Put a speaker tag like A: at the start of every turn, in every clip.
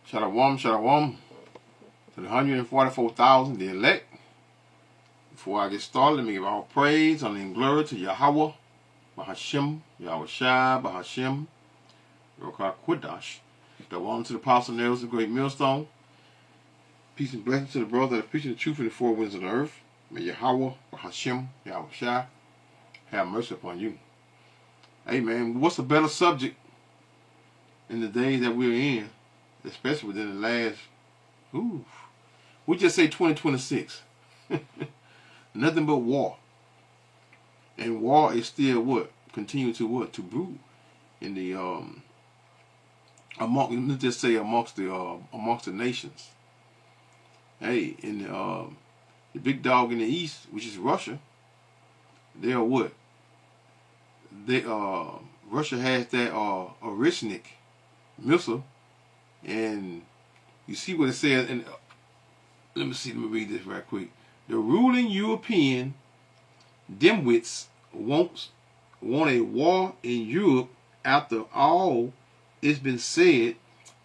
A: Shalom, shalom to the 144,000, the elect. Before I get started, let me give all praise, honor, and glory to Yahweh, Bahashem, Yahweh Shai, Bahashem, Rokah Qudash. Shalom to the apostle nails of the great millstone. Peace and blessings to the brother that is preaching the truth in the four winds of the earth. May Yahweh, Bahashem, Yahweh Shai, have mercy upon you. Hey man, what's a better subject in the days that we're in, especially within the last, we just say 2026. Nothing but war. And war is still what? Continue to what? To brew in the let's just say amongst the nations. Hey, in the big dog in the east, which is Russia, they are what? Russia has that Armoury missile, and you see what it says. And let me read this right quick. The ruling European dimwits want a war in Europe. After all, it's been said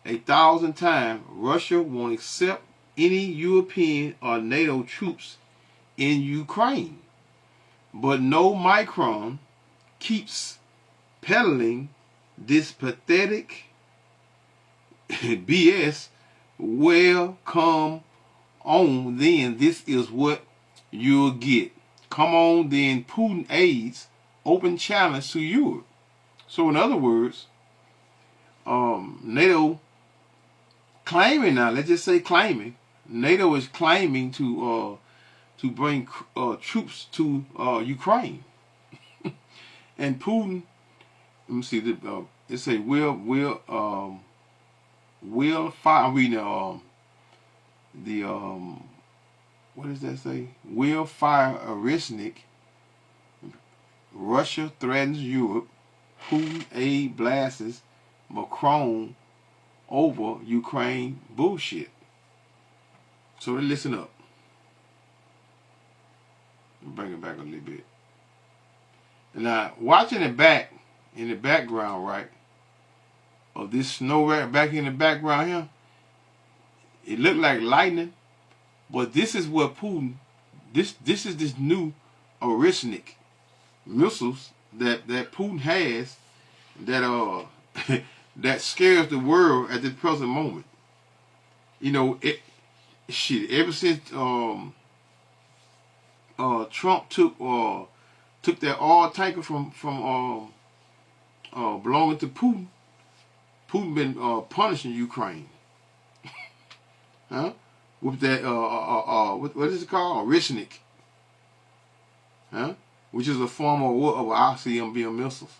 A: 1,000 times. Russia won't accept any European or NATO troops in Ukraine. But no, Macron keeps peddling this pathetic BS. Well, come on then, this is what you'll get. Come on then, Putin aids open challenge to Europe. So in other words, NATO claiming now, let's just say claiming, NATO is claiming to bring troops to Ukraine. And Putin, let me see, it say will fire. I'm reading what does that say? Will fire Armoury. Russia threatens Europe. Putin aid blasts Macron over Ukraine bullshit. So listen up. Bring it back a little bit. Now, watching it back in the background, right, of this snow right back in the background here, it looked like lightning, but this is what Putin, this is this new Armoury missiles that Putin has that that scares the world at this present moment. You know, ever since Trump took that oil tanker from belonging to Putin. Putin been punishing Ukraine, huh? With that what is it called? Armoury, huh? Which is a form of ICBM missiles.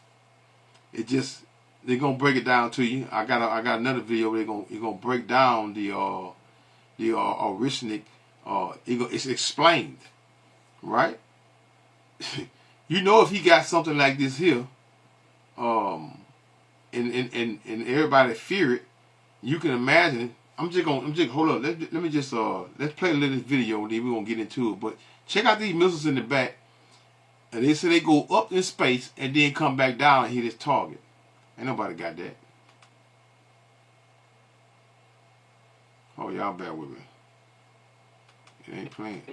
A: It just, they're gonna break it down to you. I got another video where you're gonna break down the Armoury. It's explained, right? You know, if he got something like this here, and everybody fear it, you can imagine. I'm just hold up. Let's play a little video, and then we're gonna get into it. But check out these missiles in the back, and they say they go up in space and then come back down and hit its target. Ain't nobody got that. Oh, y'all bear with me. It ain't playing.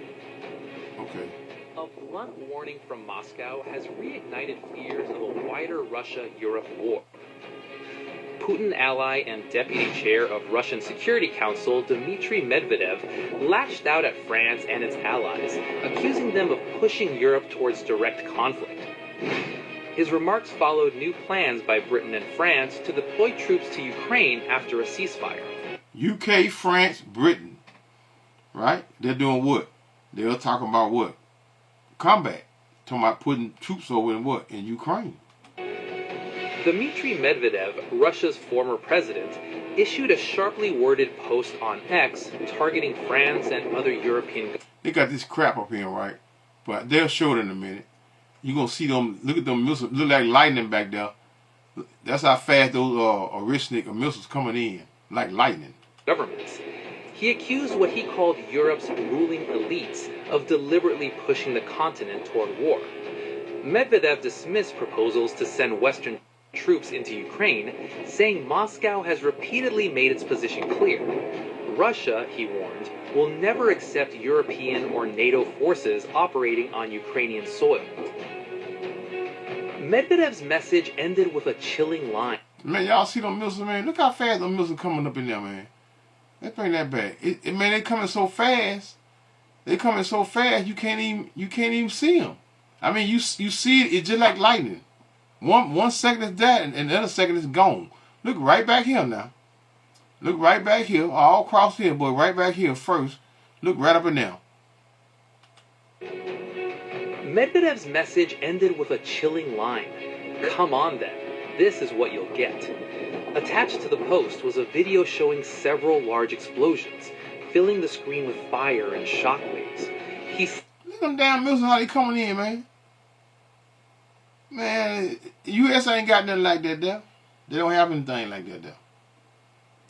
A: Okay.
B: A blunt warning from Moscow has reignited fears of a wider Russia-Europe war. Putin ally and deputy chair of Russian Security Council Dmitry Medvedev lashed out at France and its allies, accusing them of pushing Europe towards direct conflict. His remarks followed new plans by Britain and France to deploy troops to Ukraine after a ceasefire.
A: UK, France, Britain, right? They're doing what? They're talking about what? Combat. Talking about putting troops over in what? In Ukraine.
B: Dmitry Medvedev, Russia's former president, issued a sharply worded post on X targeting France and other European.
A: They got this crap up here, right? But they'll show it in a minute. You're going to see them, look at them missiles, look like lightning back there. That's how fast those Armoury missiles coming in, like lightning.
B: Governments. He accused what he called Europe's ruling elites of deliberately pushing the continent toward war. Medvedev dismissed proposals to send Western... troops into Ukraine, saying Moscow has repeatedly made its position clear. Russia, he warned, will never accept European or NATO forces operating on Ukrainian soil. Medvedev's message ended with a chilling line.
A: Man, y'all see them missiles, man? Look how fast them missiles coming up in there, man. Let's bring that back. Man, they coming so fast. They coming so fast you can't even see them. I mean, you see it. It's just like lightning. One second is that, and the other second is gone. Look right back here now. Look right back here, all across here, but right back here first. Look right up in there.
B: Medvedev's message ended with a chilling line. Come on then, this is what you'll get. Attached to the post was a video showing several large explosions, filling the screen with fire and shockwaves.
A: Look at them damn missiles, how they coming in, man. Man, U.S. ain't got nothing like that there. They don't have anything like that there.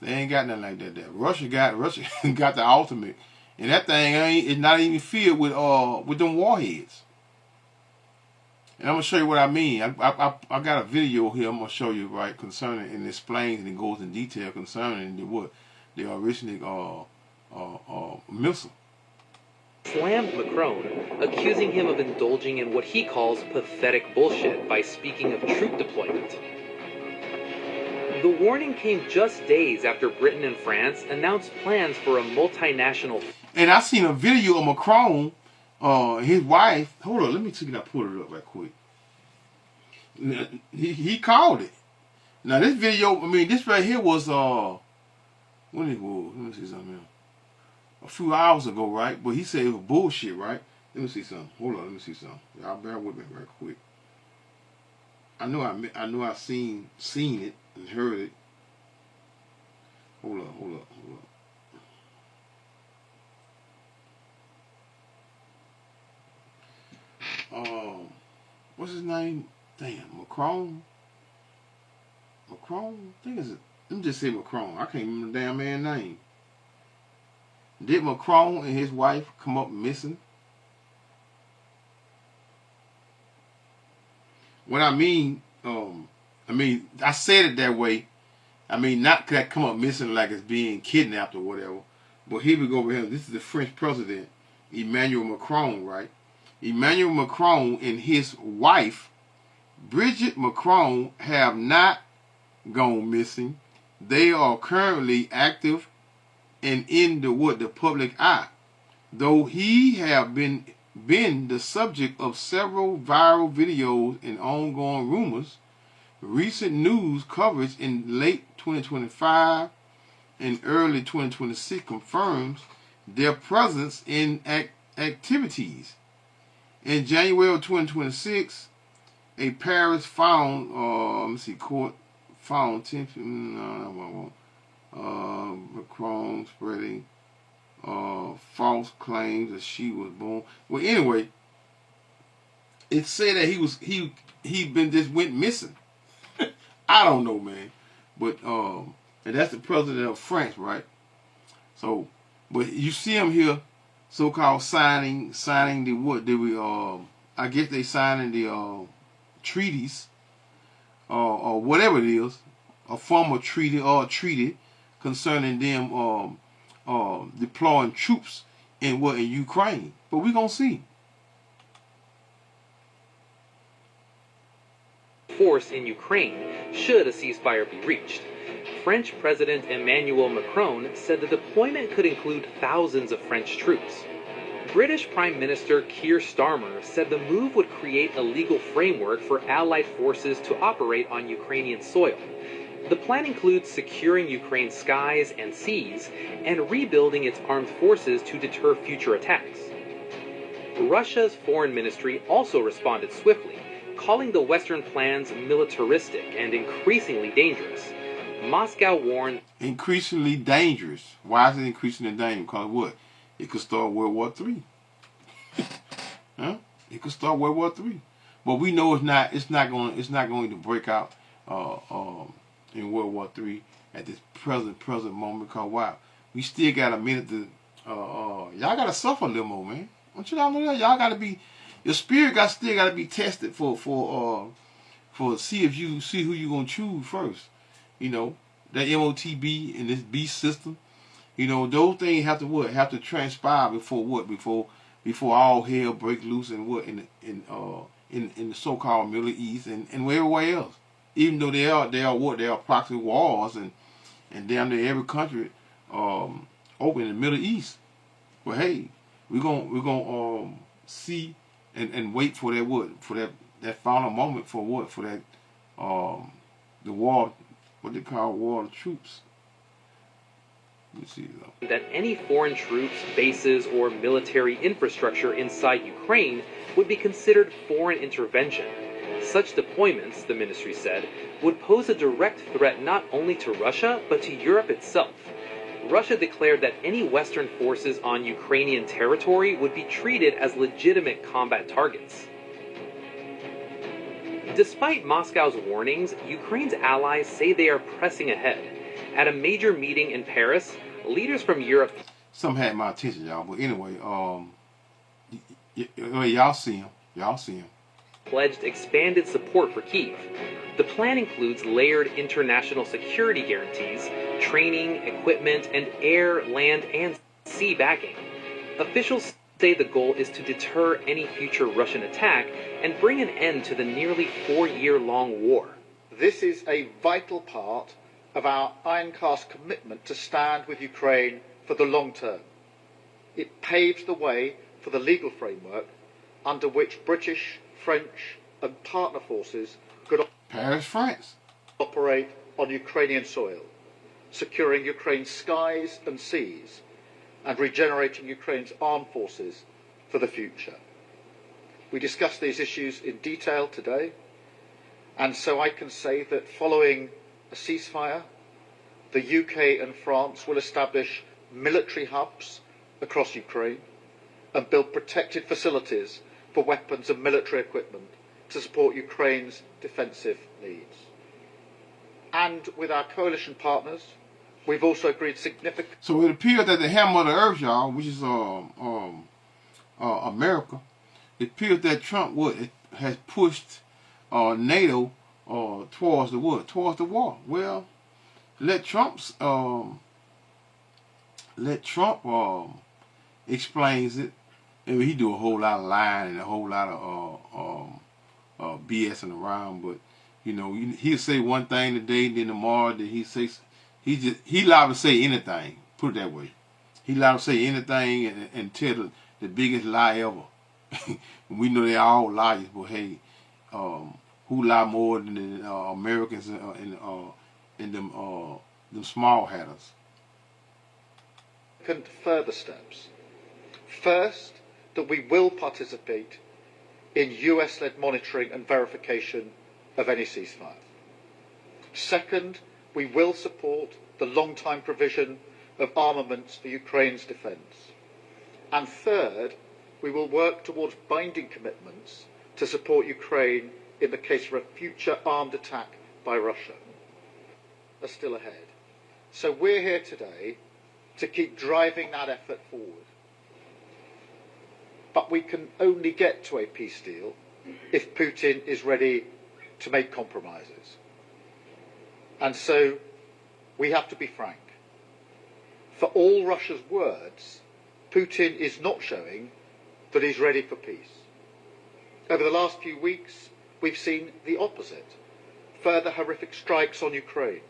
A: They ain't got nothing like that there. Russia got the ultimate, and that thing is not even filled with them warheads. And I'm gonna show you what I mean. I got a video here. I'm gonna show you right concerning and explains and it goes in detail concerning the original missile.
B: Slammed Macron, accusing him of indulging in what he calls pathetic bullshit by speaking of troop deployment. The warning came just days after Britain and France announced plans for a multinational.
A: And I seen a video of Macron, his wife. Hold on, let me see if I pull it up right quick. He called it. Now this video, I mean, this right here was when it was. Let me see something here. A few hours ago, right? But he said it was bullshit, right? Let me see something. Hold on, let me see something. Y'all bear with me right quick. I know I seen it and heard it. Hold up. What's his name? Damn, Macron. I think it's. Let me just say Macron. I can't remember the damn man's name. Did Macron and his wife come up missing? What I mean, I said it that way. I mean, not that come up missing like it's being kidnapped or whatever. But here we go with him. This is the French president, Emmanuel Macron, right? Emmanuel Macron and his wife, Brigitte Macron, have not gone missing. They are currently active and in the public eye, though he have been the subject of several viral videos and ongoing rumors. Recent news coverage in late 2025 and early 2026 confirms their presence in activities. In January of 2026, a Paris court found 10. Macron spreading false claims that she was born. Well, anyway, it said that he went missing. I don't know, man, but and that's the president of France, right? So, but you see him here, so-called signing the what? Did we? I guess they signing the treaties, or whatever it is, a formal treaty or a treaty concerning them deploying troops in Ukraine. But we're gonna see.
B: Force in Ukraine should a ceasefire be reached. French President Emmanuel Macron said the deployment could include thousands of French troops. British Prime Minister Keir Starmer said the move would create a legal framework for Allied forces to operate on Ukrainian soil. The plan includes securing Ukraine's skies and seas and rebuilding its armed forces to deter future attacks. Russia's foreign ministry also responded swiftly, calling the Western plans militaristic and increasingly dangerous. Moscow warned...
A: Increasingly dangerous. Why is it increasingly dangerous? Because what? It could start World War III. Huh? It could start World War III. But we know it's not going to break out in World War III at this present moment. Because wow, we still got a minute to y'all gotta suffer a little more, man. Don't you know that? Y'all gotta be, your spirit still gotta be tested for for see if you see who you gonna choose first. You know, that MOTB in this beast system. You know, those things have to what? Have to transpire before what? Before all hell break loose and what in the so-called Middle East and everywhere else. Even though they are proxy wars and damn near every country open in the Middle East. But hey, we're gonna see and wait for that what? For that final moment for what? For that the war, what they call war of troops. Let's see though.
B: That any foreign troops, bases, or military infrastructure inside Ukraine would be considered foreign intervention. Such deployments, the ministry said, would pose a direct threat not only to Russia, but to Europe itself. Russia declared that any Western forces on Ukrainian territory would be treated as legitimate combat targets. Despite Moscow's warnings, Ukraine's allies say they are pressing ahead. At a major meeting in Paris, leaders from Europe...
A: Some had my attention, y'all, but anyway, y'all see him.
B: Pledged expanded support for Kyiv. The plan includes layered international security guarantees, training, equipment, and air, land, and sea backing. Officials say the goal is to deter any future Russian attack and bring an end to the nearly 4-year-long war.
C: This is a vital part of our ironcast commitment to stand with Ukraine for the long term. It paves the way for the legal framework under which British, French and partner forces could
A: Paris, France.
C: operate on Ukrainian soil, securing Ukraine's skies and seas and regenerating Ukraine's armed forces for the future. We discussed these issues in detail today, and so I can say that following a ceasefire, the UK and France will establish military hubs across Ukraine and build protected facilities for weapons and military equipment to support Ukraine's defensive needs. And with our coalition partners, we've also agreed significant...
A: So it appears that the hammer of the earth, y'all, which is America, it appears that Trump has pushed NATO towards the what? Towards the war. Well, let Trump explains it. And he do a whole lot of lying and a whole lot of BSing around, but you know, he'll say one thing today, then tomorrow, then he liable to say anything. Put it that way. He liable to say anything and tell the biggest lie ever. We know they're all liars, but hey, who lie more than the Americans and them small hatters?
C: Further steps. First, that we will participate in US-led monitoring and verification of any ceasefire. Second, we will support the long-time provision of armaments for Ukraine's defence. And third, we will work towards binding commitments to support Ukraine in the case of a future armed attack by Russia. Are still ahead. So we're here today to keep driving that effort forward. But we can only get to a peace deal if Putin is ready to make compromises. And so we have to be frank. For all Russia's words, Putin is not showing that he's ready for peace. Over the last few weeks, we've seen the opposite. Further horrific strikes on Ukraine,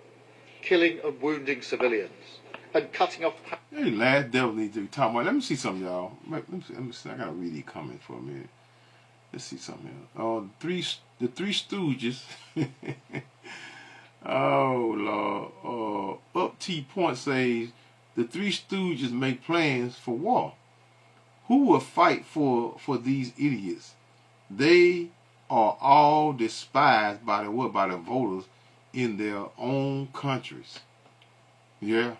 C: killing and wounding civilians, and cutting off...
A: Hey, last devil needs to be talking about. Let me see something, y'all. Let me see. I gotta read these comments for a minute. Let's see something here. The Three Stooges. Oh Lord. Up T Point says the Three Stooges make plans for war. Who will fight for these idiots? They are all despised by the voters in their own countries. Yeah.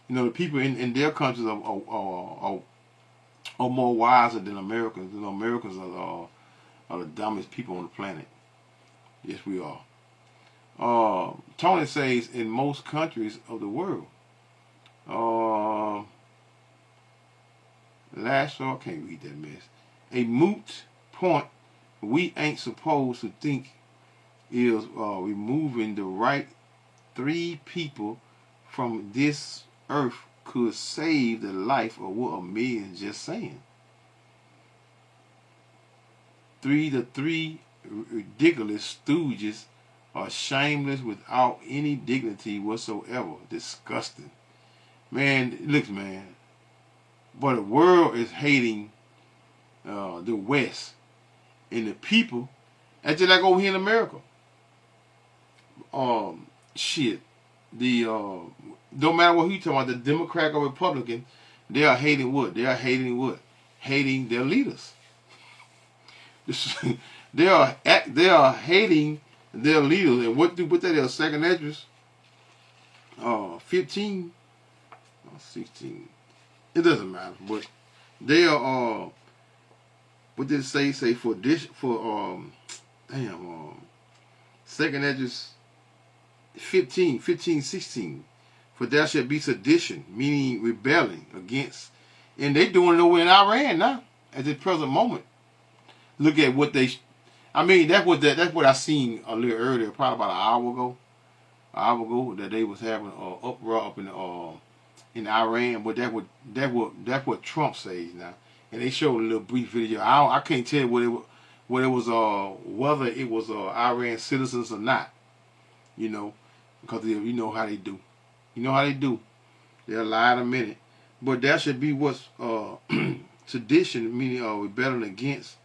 A: You know, the people in their countries are more wiser than Americans. You know, Americans are the dumbest people on the planet. Yes, we are. Tony says in most countries of the world. Last I can't read that mess. A moot point. We ain't supposed to think is removing the right 3 people from this earth could save the life of what a million just saying. The three ridiculous stooges are shameless without any dignity whatsoever. Disgusting. Man, look, man. But the world is hating the West and the people. That's just like over here in America. Shit. Don't matter what you talking about, the Democrat or Republican, they are hating what? They are hating what? Hating their leaders. they are hating their leaders. And what that is? Second address 15 or 16. It doesn't matter. But they are what did it say? Say for this second address 15, 16. For there shall be sedition, meaning rebelling against, and they doing it over in Iran now at this present moment. Look at what they. I mean, that's what I seen a little earlier, probably about an hour ago, that they was having an uproar up in Iran. But that's what Trump says now, and they showed a little brief video. I can't tell what it was whether it was Iran citizens or not, because you know how they do. You know how they do. They'll lie in a minute. But there should be what's sedition, meaning rebelling against.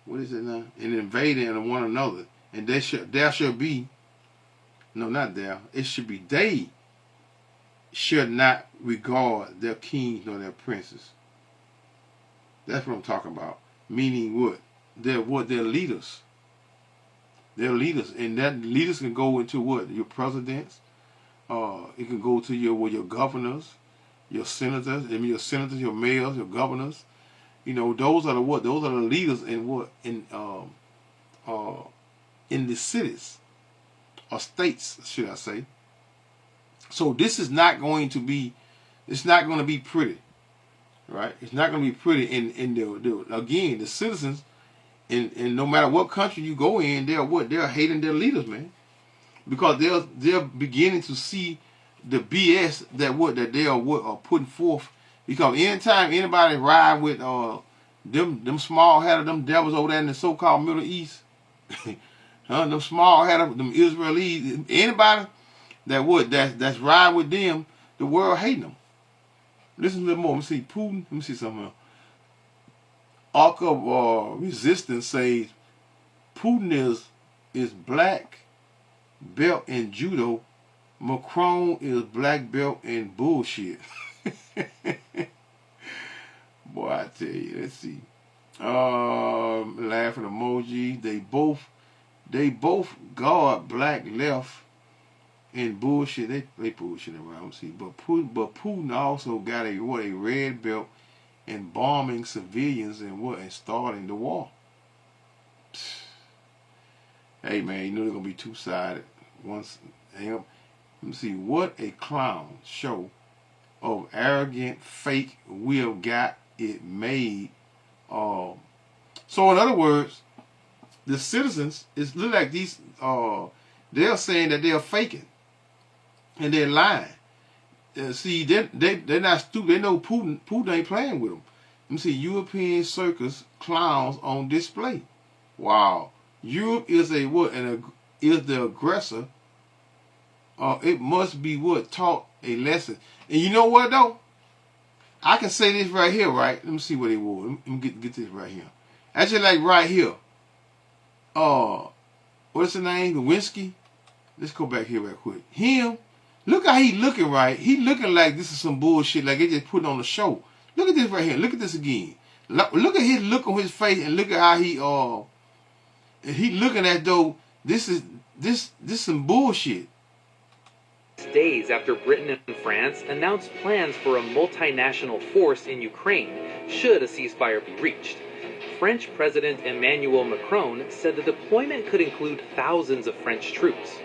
A: What is it now? And invading one another. And there should be, no, not there. It should be they should not regard their kings nor their princes. That's what I'm talking about. Meaning what? They're leaders. They're leaders. And that leaders can go into what? Your presidents. It can go to your governors, your senators. Your mayors, your governors. Those are the what? Those are the leaders in what? In the cities or states, should I say? So this is not going to be. It's not going to be pretty, right? It's not going to be pretty. And again, the citizens, and no matter what country you go in, they're hating their leaders, man, because they're beginning to see the BS that they are putting forth. Because anytime anybody ride with them small headed them devils over there in the so-called Middle East, them small headed them Israelis, anybody that's riding with them, the world hating them. Listen a little more. Let me see Putin. Let me see something else. Arc of Resistance says Putin is black belt in judo. Macron is black belt in bullshit. Boy, I tell you, let's see. Laughing emoji. They both guard black left in bullshit. They bullshit around. See, but Putin also got a red belt in bombing civilians and starting the war. Hey man, they're gonna be two-sided. Let me see what a clown show of arrogant fake we have got it made. So in other words, the citizens look like these. They're saying that they're faking and they're lying. See, they're not stupid. They know Putin ain't playing with them. Let me see European circus clowns on display. Wow, Europe is is the aggressor. It must be taught a lesson. And you know what though? I can say this right here, right? Let me see what they wore. Let me get this right here. Actually, like right here. What's the name? Lewinsky. Let's go back here real quick. Him. Look how he looking, right? He looking like this is some bullshit, like they just put on the show. Look at this right here. Look at this again. Look at his look on his face, and look at how he looking at though. This some bullshit.
B: Days after Britain and France announced plans for a multinational force in Ukraine should a ceasefire be reached. French President Emmanuel Macron said the deployment could include thousands of French troops.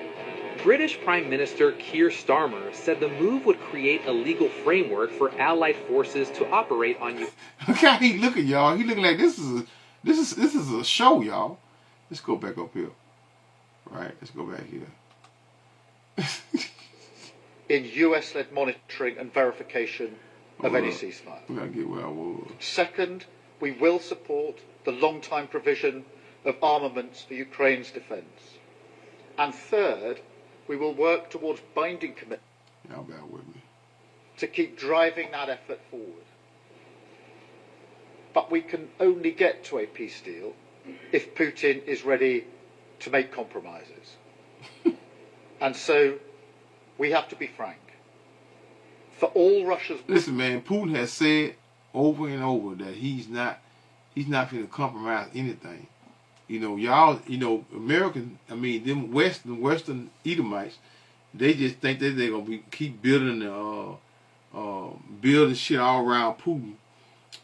B: British Prime Minister Keir Starmer said the move would create a legal framework for Allied forces to operate on Ukraine.
A: Look how he looking, y'all. He looking like this is a show, y'all. Let's go back up here. Right, let's go back here.
C: in US-led monitoring and verification of any ceasefire.
A: We gotta get where I was.
C: Second, we will support the long-time provision of armaments for Ukraine's defence. And third, we will work towards binding commitments
A: Y'all bear with me.
C: to keep driving that effort forward. But we can only get to a peace deal if Putin is ready to make compromises. And so we have to be frank. For all Russia's...
A: Listen, man, Putin has said over and over that he's not going to compromise anything. You know, y'all, you know, American, I mean, them Western Edomites, they just think that they're gonna keep building building shit all around Putin,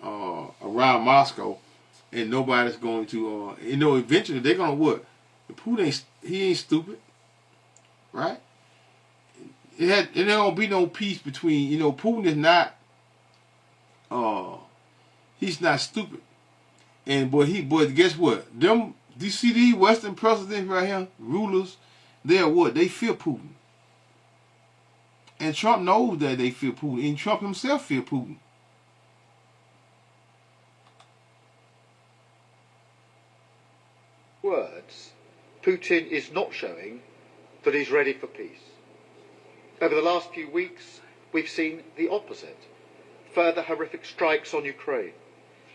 A: around Moscow, and nobody's going to, you know, eventually they're gonna what? Putin ain't stupid, right? There don't be no peace between, you know, Putin is not, he's not stupid. And but guess what? Do you see these Western presidents right here, rulers, they're what? They fear Putin. And Trump knows that they fear Putin. And Trump himself fear Putin.
C: Words, Putin is not showing that he's ready for peace. Over the last few weeks, we've seen the opposite. Further horrific strikes on Ukraine,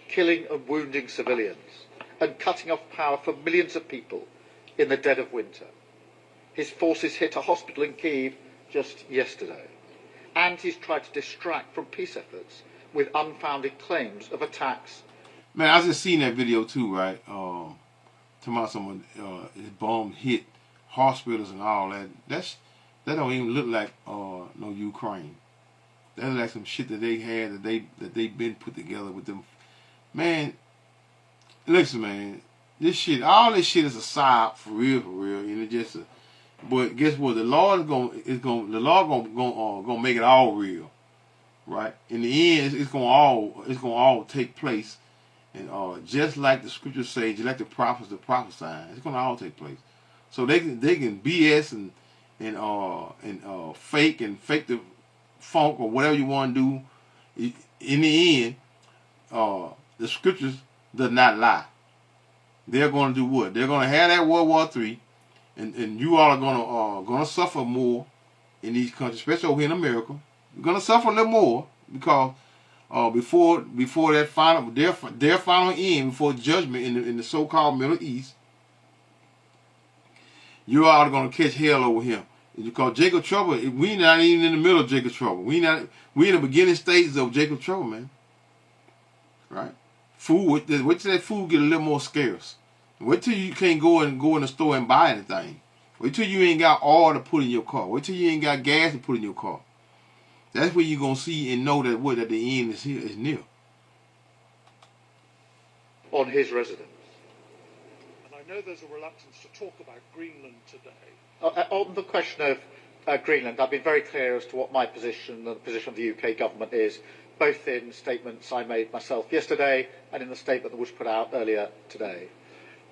C: killing and wounding civilians, and cutting off power for millions of people in the dead of winter. His forces hit a hospital in Kyiv just yesterday, and he's tried to distract from peace efforts with unfounded claims of attacks.
A: Man, I just seen that video too, right? Talking about someone, his bomb hit hospitals and all that. That don't even look like no Ukraine. That look like some shit that they had that they been put together with them. Man, listen, man, all this shit is a psyop for real, and it just. But guess what? The Lord gonna make it all real, right? In the end, it's gonna all take place, and just like the scriptures say, just like the prophets are prophesying, it's gonna all take place. So they can BS and fake the funk or whatever you want to do. In the end, the scriptures does not lie. They're going to do what? They're going to have that World War III, and you all are going to suffer more in these countries, especially over here in America. You're going to suffer a little more because before that final their final end, before judgment in the so-called Middle East, you all are going to catch hell over here. Because Jacob trouble, we not even in the middle of Jacob trouble. We in the beginning stages of Jacob trouble, man. Right? Food, wait till that food get a little more scarce. Wait till you can't go in the store and buy anything. Wait till you ain't got oil to put in your car. Wait till you ain't got gas to put in your car. That's where you're gonna see and know that the end is near.
C: On his residence.
D: And I know there's a reluctance to talk about Greenland today.
C: On the question of Greenland, I've been very clear as to what my position and the position of the UK government is, both in statements I made myself yesterday and in the statement that was put out earlier today.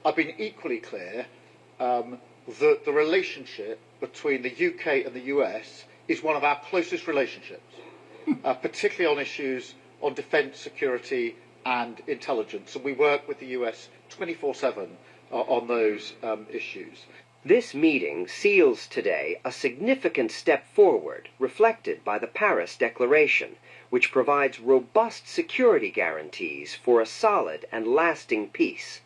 C: I've been equally clear that the relationship between the UK and the US is one of our closest relationships, particularly on issues on defence, security and intelligence. And we work with the US 24/7 on those issues.
E: This meeting seals today a significant step forward reflected by the Paris Declaration, which provides robust security guarantees for a solid and lasting peace.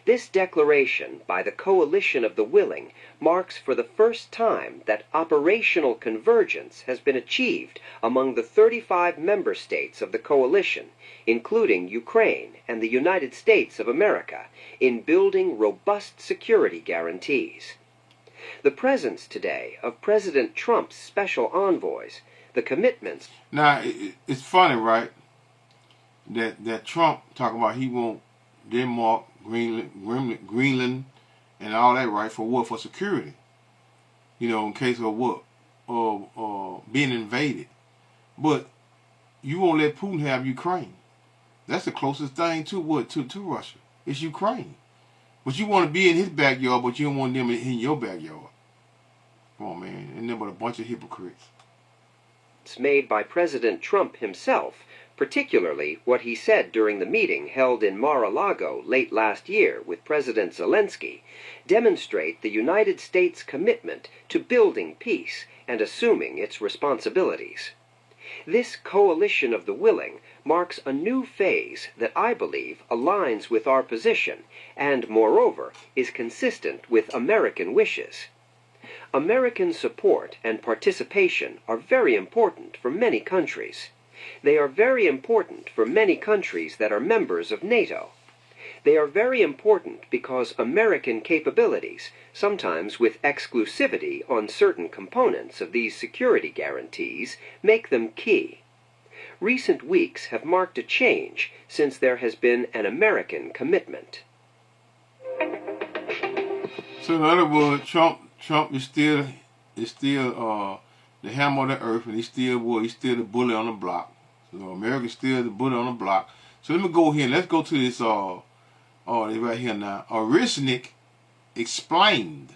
E: This declaration by the Coalition of the Willing marks for the first time that operational convergence has been achieved among the 35 member states of the coalition, including Ukraine and the United States of America, in building robust security guarantees. The presence today of President Trump's special envoys, the commitments...
A: Now, it's funny, right, that Trump talking about he want Denmark, Greenland, and all that, right, for what? For security. You know, in case of what? Being invaded. But you won't let Putin have Ukraine. That's the closest thing to what? To Russia. It's Ukraine. But you want to be in his backyard, but you don't want them in your backyard. Come on, man. Ain't nothing but a bunch of hypocrites.
E: It's made by President Trump himself, particularly what he said during the meeting held in Mar-a-Lago late last year with President Zelensky, demonstrate the United States' commitment to building peace and assuming its responsibilities. This coalition of the willing marks a new phase that I believe aligns with our position and, moreover, is consistent with American wishes. American support and participation are very important for many countries. They are very important for many countries that are members of NATO. They are very important because American capabilities, sometimes with exclusivity on certain components of these security guarantees, make them key. Recent weeks have marked a change since there has been an American commitment.
A: So in other words, Trump is still the hammer of the earth, and he's still the bully on the block. So America's still the bully on the block. So let me go here. Let's go to this right here now. Armoury explained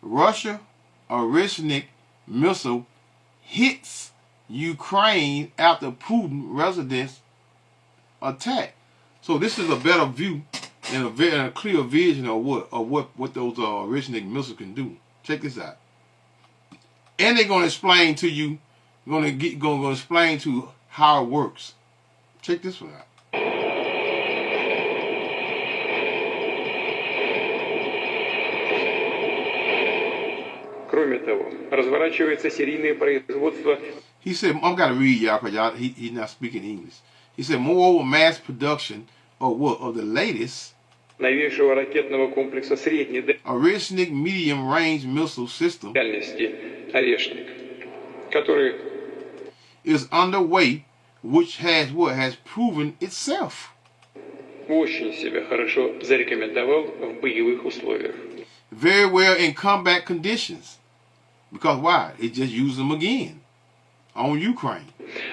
A: Russia Armoury missile hits Ukraine after Putin residence attack. So this is a better view and a clear vision of what those Armoury missiles can do. Check this out. And they're going to explain to you, going to explain to how it works. Check this one out.
F: Кроме того, разворачивается серийное производство.
A: He said, I've got to read y'all because he's not speaking English. He said, moreover, mass production of what? Of the latest
F: Новейшего ракетного комплекса средней
A: Armoury medium-range missile system
F: дальности «Орешник», который
A: is underway, which has proven itself
F: очень себя хорошо зарекомендовал в боевых условиях.
A: very well in combat conditions. Because why? It just used them again on Ukraine.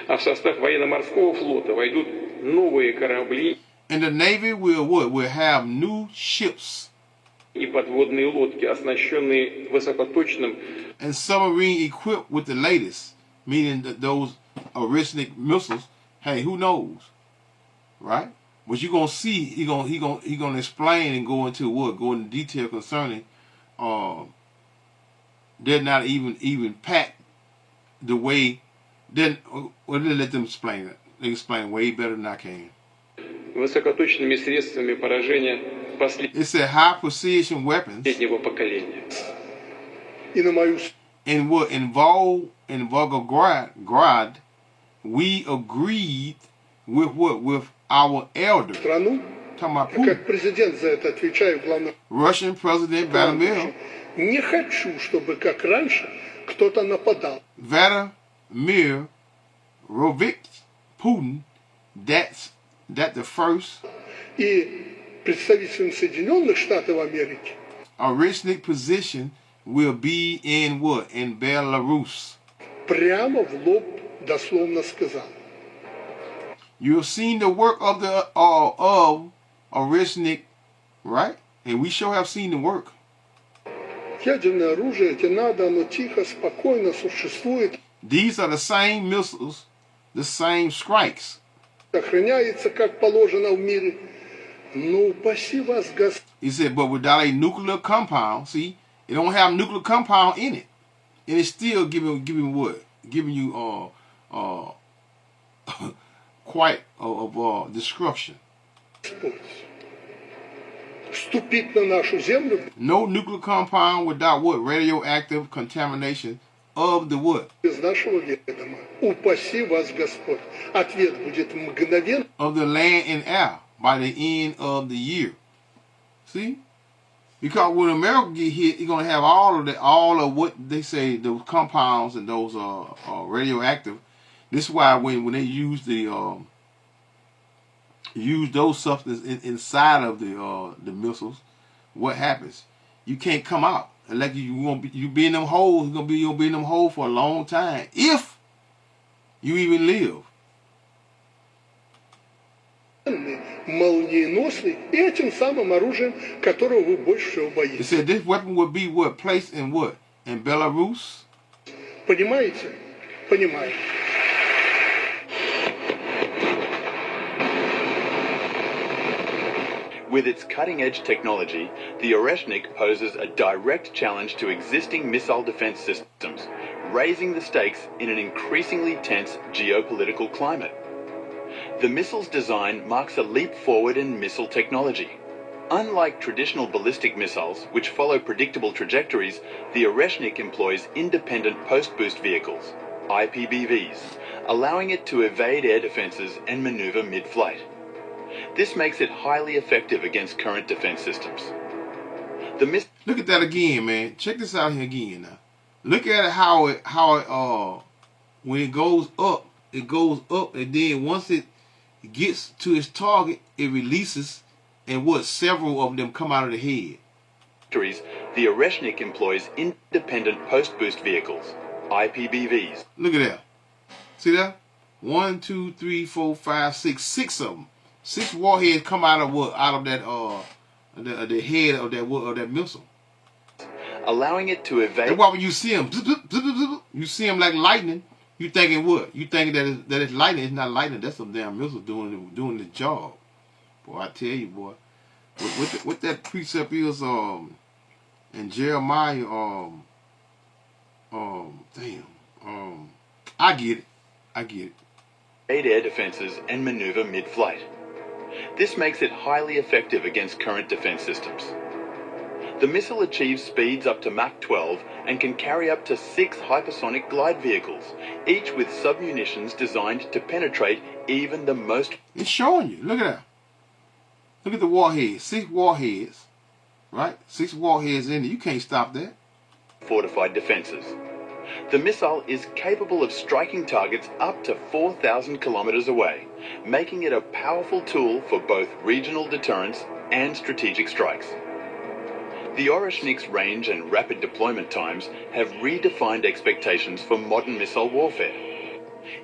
F: А в состав военно-морского флота войдут новые корабли
A: And the Navy will what? Will have new ships
F: и подводные лодки, оснащенные высокоточным
A: and submarine equipped with the latest, meaning that those Armoury missiles. Hey, who knows, right? But you're gonna see, he gonna explain and go into detail concerning. They're not even packed the way. Then let them explain it. They explain way better than I can.
F: высокоточными средствами поражения
A: It said high precision weapons.
F: последнего поколения.
A: And what in Volgograd, we agreed with what? With our elder. Talking about
G: как президент за это отвечаю, главное.
A: Russian President Vladimir.
G: Не хочу, чтобы как раньше кто-то нападал.
A: Vladimir Putin. That the first
G: И представителем Соединенных Штатов Америки
A: Armoury position will be in what? In Belarus.
G: прямо в лоб дословно сказал.
A: You have seen the work of the Armoury, right? And we sure have seen the work.
G: Ядерное оружие, это надо, оно тихо, спокойно существует.
A: These are the same missiles, the same strikes.
G: Охраняется, как положено в мире. Ну, упаси вас, Господь.
A: He said, but without a nuclear compound, see, it don't have nuclear compound in it, and it's still giving what? Giving you quite of destruction.
G: Вступить на нашу землю.
A: No nuclear compound without what? Radioactive contamination of the what?
G: Без нашего ведома. Упаси вас, Господь. Ответ будет мгновенно.
A: Of the land and air by the end of the year. See? Because when America get hit, you're gonna have all of what they say, those compounds and those radioactive. This is why when they use use those substances inside of the missiles, what happens? You can't come out. Like you be in them holes. You'll be in them holes for a long time if you even live.
G: молниеносный и этим самым оружием, которого вы больше всего
A: It
G: боитесь.
A: said this weapon would be what? Placed in what? In Belarus?
G: Понимаете? Понимаю.
H: With its cutting-edge technology, the Oreshnik poses a direct challenge to existing missile defense systems, raising the stakes in an increasingly tense geopolitical climate. The missile's design marks a leap forward in missile technology. Unlike traditional ballistic missiles, which follow predictable trajectories, the Oreshnik employs independent post-boost vehicles, IPBVs, allowing it to evade air defenses and maneuver mid-flight. This makes it highly effective against current defense systems.
A: Look at that again, man. Check this out here again now. Look at it how it when it goes up, and then once it gets to its target, it releases, and several of them come out of the head.
H: The Oreshnik employs independent post-boost vehicles, IPBVs.
A: Look at that. See that? 1, 2, 3, 4, 5, 6. 6 of them. 6 warheads come out of what? Out of that the head of that missile.
H: Allowing it to evade.
A: That's why when you see them, you see them like lightning. You thinking what? You thinking that it's lightning? It's not lightning. That's some damn missile doing the job. Boy, I tell you, boy. What that precept is in Jeremiah I get it.
H: Air defenses and maneuver mid-flight. This makes it highly effective against current defense systems. The missile achieves speeds up to Mach 12 and can carry up to 6 hypersonic glide vehicles, each with submunitions designed to penetrate even the most...
A: It's showing you. Look at that. Look at the warheads. 6 warheads. Right? 6 warheads in there. You can't stop that.
H: ...fortified defenses. The missile is capable of striking targets up to 4,000 kilometers away, making it a powerful tool for both regional deterrence and strategic strikes. The Oreshnik's range and rapid deployment times have redefined expectations for modern missile warfare.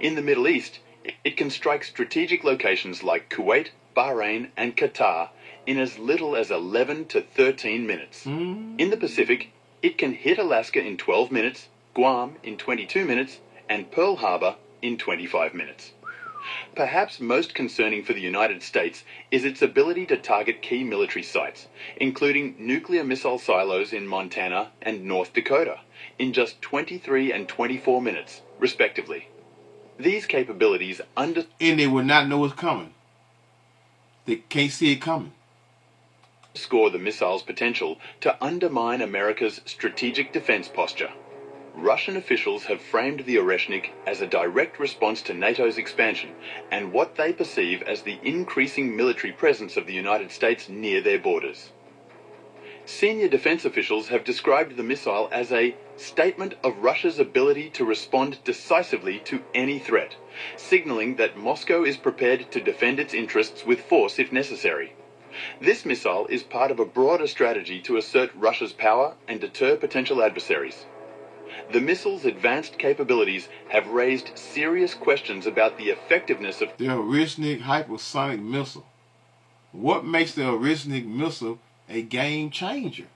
H: In the Middle East, it can strike strategic locations like Kuwait, Bahrain, and Qatar in as little as 11 to 13 minutes. In the Pacific, it can hit Alaska in 12 minutes, Guam in 22 minutes, and Pearl Harbor in 25 minutes. Perhaps most concerning for the United States is its ability to target key military sites, including nuclear missile silos in Montana and North Dakota, in just 23 and 24 minutes, respectively. These capabilities
A: and they will not know it's coming. They can't see it coming.
H: Score the missile's potential to undermine America's strategic defense posture. Russian officials have framed the Oreshnik as a direct response to NATO's expansion and what they perceive as the increasing military presence of the United States near their borders. Senior defense officials have described the missile as a statement of Russia's ability to respond decisively to any threat, signaling that Moscow is prepared to defend its interests with force if necessary. This missile is part of a broader strategy to assert Russia's power and deter potential adversaries. The missile's advanced capabilities have raised serious questions about the effectiveness of
A: the Oreshnik hypersonic missile. What makes the Oreshnik missile a game changer?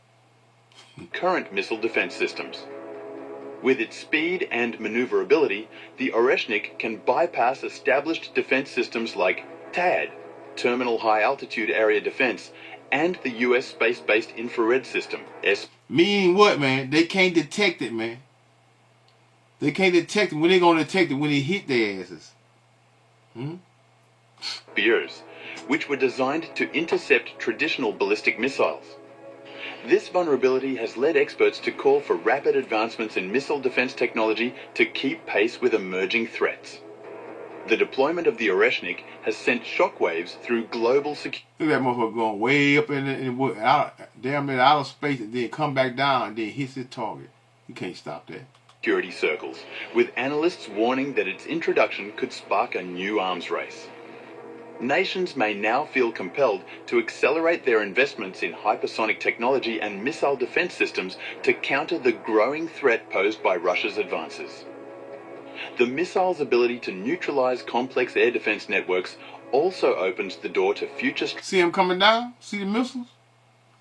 H: Current missile defense systems. With its speed and maneuverability, the Oreshnik can bypass established defense systems like THAAD, Terminal High Altitude Area Defense, and the U.S. space-based infrared system,
A: Meaning what, man? They can't detect it, man. They can't detect it. When they gonna detect it? When they hit their asses.
H: Spears, which were designed to intercept traditional ballistic missiles. This vulnerability has led experts to call for rapid advancements in missile defense technology to keep pace with emerging threats. The deployment of the Oreshnik has sent shockwaves through global security.
A: Look at that motherfucker going way up damn near outer space, and then come back down and then hits its target. You can't stop that.
H: Security circles, with analysts warning that its introduction could spark a new arms race. Nations may now feel compelled to accelerate their investments in hypersonic technology and missile defense systems to counter the growing threat posed by Russia's advances. The missile's ability to neutralize complex air defense networks also opens the door to future...
A: See them coming down? See the missiles?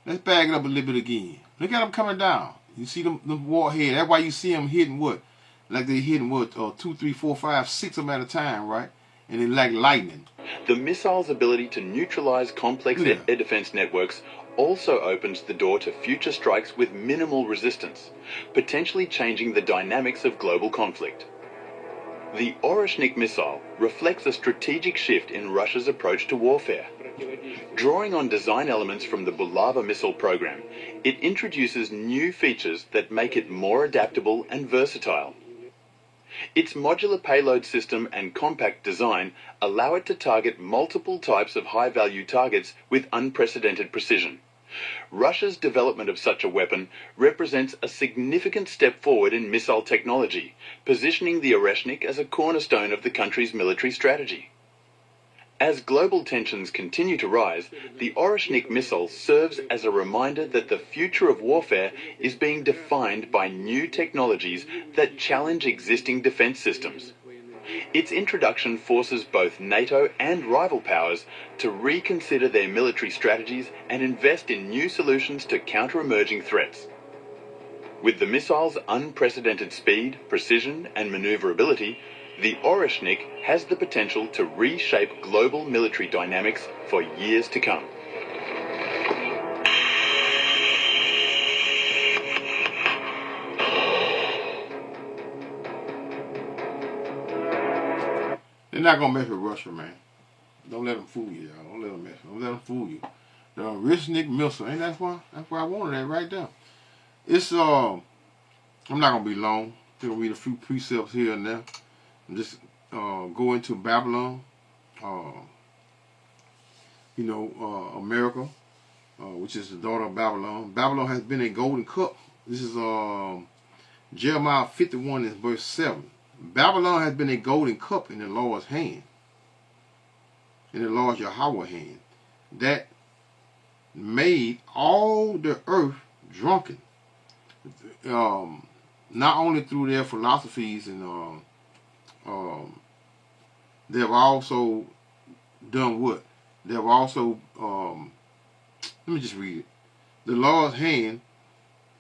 A: Let's back it up a little bit again. Look at them coming down. You see them warhead. That's why you see them hitting what? Like they hitting what? 2, 3, 4, 5, 6 of them at a time, right? And they like lightning.
H: The missile's ability to neutralize complex air defense networks also opens the door to future strikes with minimal resistance, potentially changing the dynamics of global conflict. The Oreshnik missile reflects a strategic shift in Russia's approach to warfare. Drawing on design elements from the Bulava missile program, it introduces new features that make it more adaptable and versatile. Its modular payload system and compact design allow it to target multiple types of high-value targets with unprecedented precision. Russia's development of such a weapon represents a significant step forward in missile technology, positioning the Oreshnik as a cornerstone of the country's military strategy. As global tensions continue to rise, the Oreshnik missile serves as a reminder that the future of warfare is being defined by new technologies that challenge existing defense systems. Its introduction forces both NATO and rival powers to reconsider their military strategies and invest in new solutions to counter emerging threats. With the missile's unprecedented speed, precision, and maneuverability, the Oreshnik has the potential to reshape global military dynamics for years to come.
A: They're not gonna mess with Russia, man. Don't let them fool you, y'all. Don't let them mess. Don't let them fool you. The Oreshnik missile, ain't that why? That's why I wanted that right there. It's I'm not gonna be long. I'm gonna read a few precepts here and there. And just go into Babylon. America, which is the daughter of Babylon. Babylon has been a golden cup. This is Jeremiah 51 and verse 7. Babylon has been a golden cup in the Lord's hand, in the Lord Yahweh's hand, that made all the earth drunken. Not only through their philosophies and they have also done what? They have also let me just read it. The Lord's hand.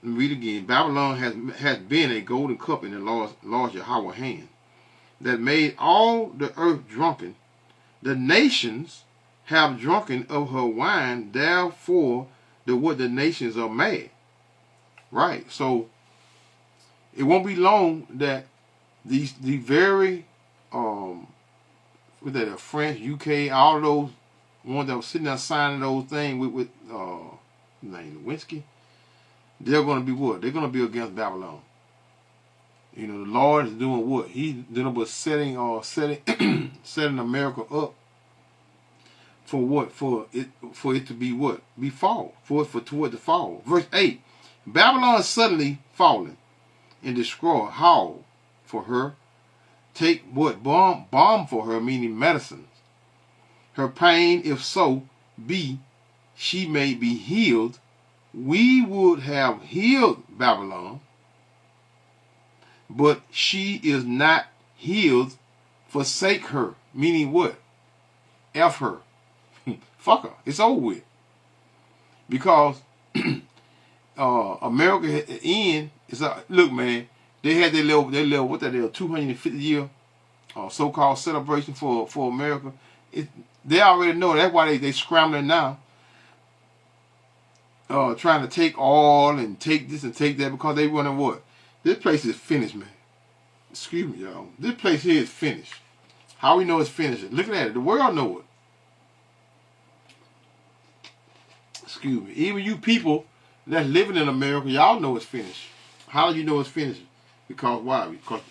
A: Let me read again. Babylon has been a golden cup in the Lord Yahweh's hand, that made all the earth drunken. The nations have drunken of her wine, therefore the nations are mad. Right. So it won't be long that the very French, UK, all those ones that were sitting there signing those things with Lewinsky, they're going to be what? They're going to be against Babylon. You know, the Lord is doing what? He's doing but setting America up for what? For it to be what? Be fall. Toward the fall. Verse 8. Babylon is suddenly fallen and destroyed. How for her? Take what? Balm for her, meaning medicines. Her pain, if so be she may be healed. We would have healed Babylon, but she is not healed. Forsake her, meaning what? F her. Fuck her. It's over with. Because America at the end is look, man. They had their little 250 year so-called celebration for America. They already know. That's why they scrambling now. Trying to take all and take this and take that because they want to what? This place is finished, man. Excuse me, y'all. This place here is finished. How we know it's finished? Look at that. The world know it. Excuse me. Even you people that's living in America, y'all know it's finished. How do you know it's finished? Because why? Because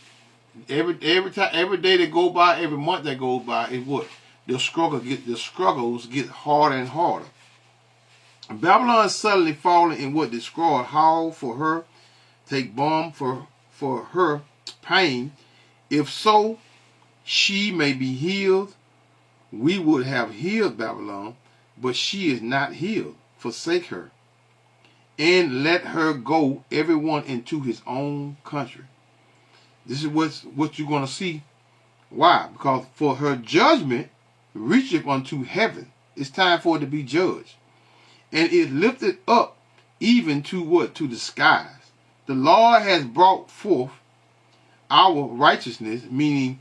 A: every day that go by, every month that goes by, is what? The struggles get harder and harder. Babylon suddenly fallen in what? Destroyed. How for her? Take balm for her pain. If so, she may be healed. We would have healed Babylon, but she is not healed. Forsake her, and let her go, everyone into his own country. This is what you're going to see. Why? Because for her judgment reacheth unto heaven. It's time for it to be judged. And it lifted up even to what? To the skies. The Lord has brought forth our righteousness, meaning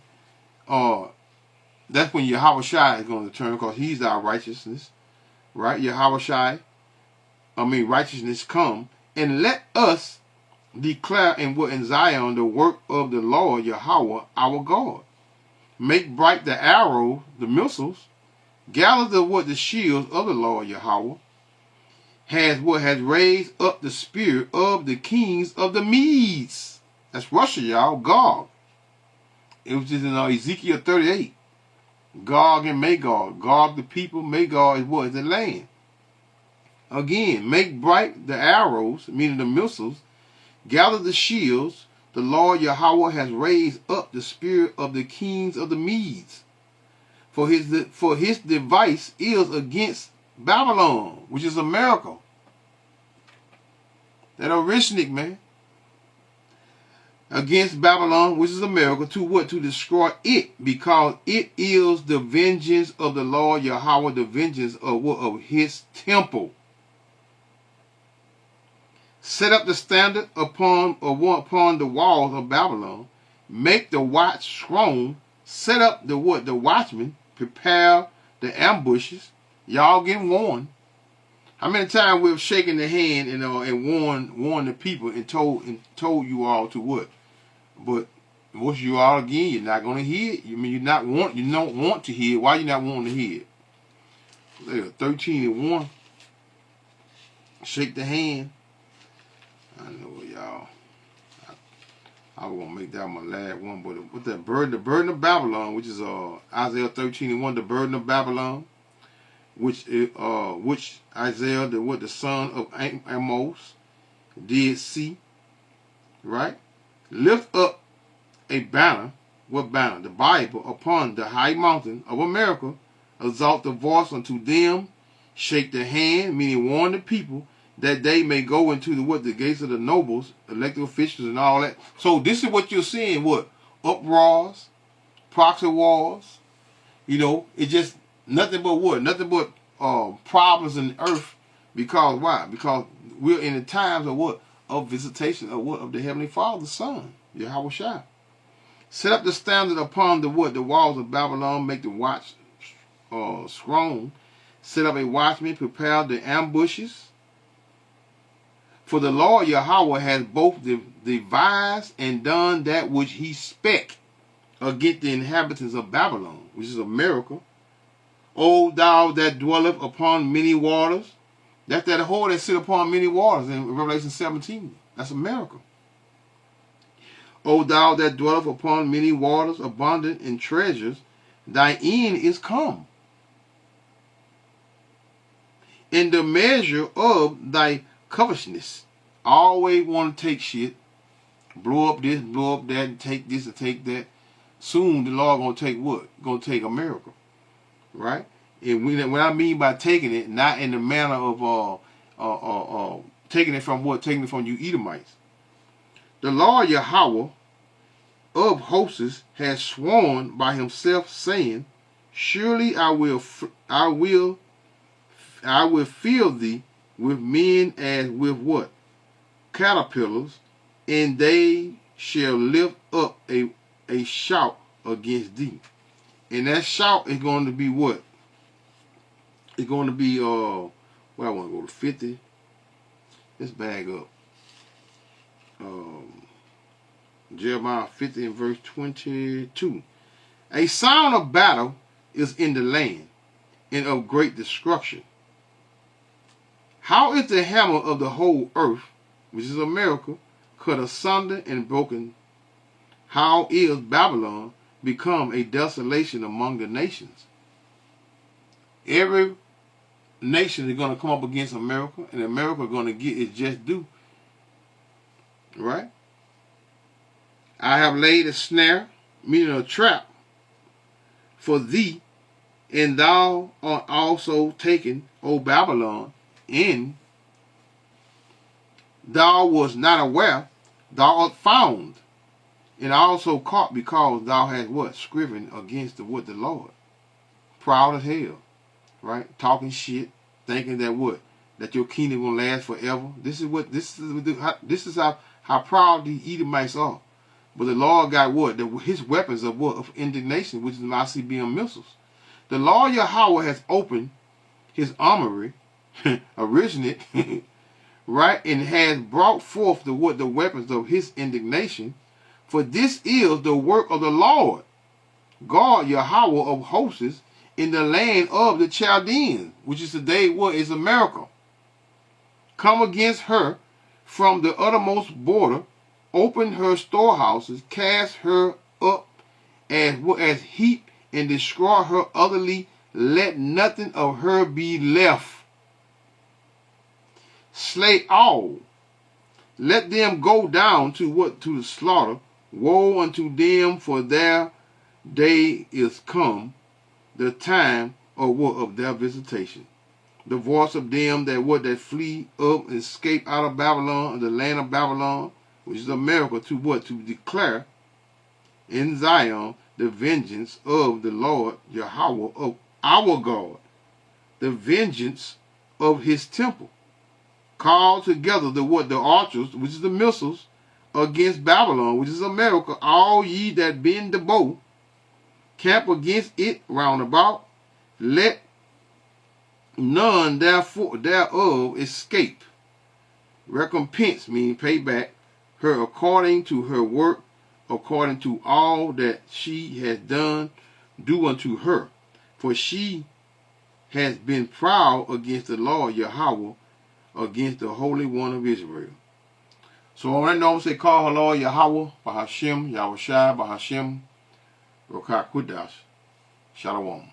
A: that's when Yahweh Shai is going to turn, because he's our righteousness. Right? Yahweh Shai, righteousness come. And let us declare in Zion the work of the Lord Yahweh our God. Make bright the arrows, the missiles, gather the shields of the Lord Yahweh. Has raised up the spirit of the kings of the Medes. That's Russia, y'all. Gog. It was just in Ezekiel 38. Gog and Magog. Gog the people, Magog is what? The land. Again, make bright the arrows, meaning the missiles, gather the shields. The Lord Yahweh has raised up the spirit of the kings of the Medes. For his device is against Babylon, which is America. That Orishnik, man. Against Babylon, which is America, to what? To destroy it, because it is the vengeance of the Lord Yahweh, the vengeance of what? Of his temple. Set up the standard upon the walls of Babylon. Make the watch strong. Set up the what? The watchmen. Prepare the ambushes. Y'all getting warned. How many times we've shaken the hand and warned the people and told you all to what? But most you all again, you're not gonna hear it. You don't want to hear it. Why you not wanting to hear it? There, 13:1. Shake the hand. I know, y'all. I was gonna make that my last one, but with that burden, the burden of Babylon, which is Isaiah 13:1, the burden of Babylon, which Isaiah, the son of Amos, did see, right? Lift up a banner. What banner? The Bible upon the high mountain of America. Exalt the voice unto them. Shake the hand, meaning warn the people, that they may go into the gates of the nobles, elected officials, and all that. So this is what you're seeing. What? Uproars, proxy wars. It's just nothing but what? Nothing but problems in the earth. Because why? Because we're in the times of what? Of visitation of what? Of the Heavenly Father's Son, Yahweh Shai. Set up the standard upon the what? The walls of Babylon. Make the watch strong. Set up a watchman. Prepare the ambushes. For the Lord Yahweh has both devised and done that which he spec against the inhabitants of Babylon, which is America. O thou that dwelleth upon many waters. That's that whore that sit upon many waters in Revelation 17. That's America. O thou that dwelleth upon many waters, abundant in treasures, thy end is come. In the measure of thy covetousness. Always want to take shit, blow up this, blow up that, and take this and take that. Soon the Lord gonna take what? Gonna take America, right? And when I mean by taking it, not in the manner of taking it from what? Taking it from you Edomites. The Lord Yahweh of hosts has sworn by himself, saying, surely I will fill thee with men as with what? Caterpillars, and they shall lift up a shout against thee. And that shout is going to be what? It's going to be I want to go to 50. Let's bag up. Jeremiah 50 and verse 22. A sound of battle is in the land, and of great destruction. How is the hammer of the whole earth, which is America, cut asunder and broken? How is Babylon become a desolation among the nations? Every nation is going to come up against America, and America is going to get its just due. Right? I have laid a snare, meaning a trap, for thee, and thou art also taken, O Babylon, in. Thou wast not aware, thou art found, And also caught because thou hast what? Scriven against the what? The Lord. Proud as hell. Right? Talking shit. Thinking that what? That your kingdom will last forever. This is how proud the Edomites are. But the Lord got what? His weapons of what? Of indignation, which is the ICBM missiles. The Lord Yahweh has opened his armory, originate, right, and has brought forth the weapons of his indignation. For this is the work of the Lord, God Yahweh of hosts, in the land of the Chaldeans, which is today what is America. Come against her from the uttermost border, open her storehouses, cast her up as heap, and destroy her utterly. Let nothing of her be left. Slay all. Let them go down to what? To the slaughter. Woe unto them, for their day is come, the time of what? Of their visitation. The voice of them that flee up and escape out of Babylon, the land of Babylon, which is America, to what? To declare in Zion the vengeance of the Lord Yahweh of our God, the vengeance of his temple. Call together the what? The archers, which is the missiles, against Babylon, which is America, all ye that bend the bow, camp against it round about. Let none therefore thereof escape. Recompense, meaning pay back, her according to her work, according to all that she has done, do unto her. For she has been proud against the Lord Yahweh, against the Holy One of Israel. So on that note, say call her Lord Yahweh, Bahashem, Yahushai, Bahashem, Rokah Kudash, Shalom.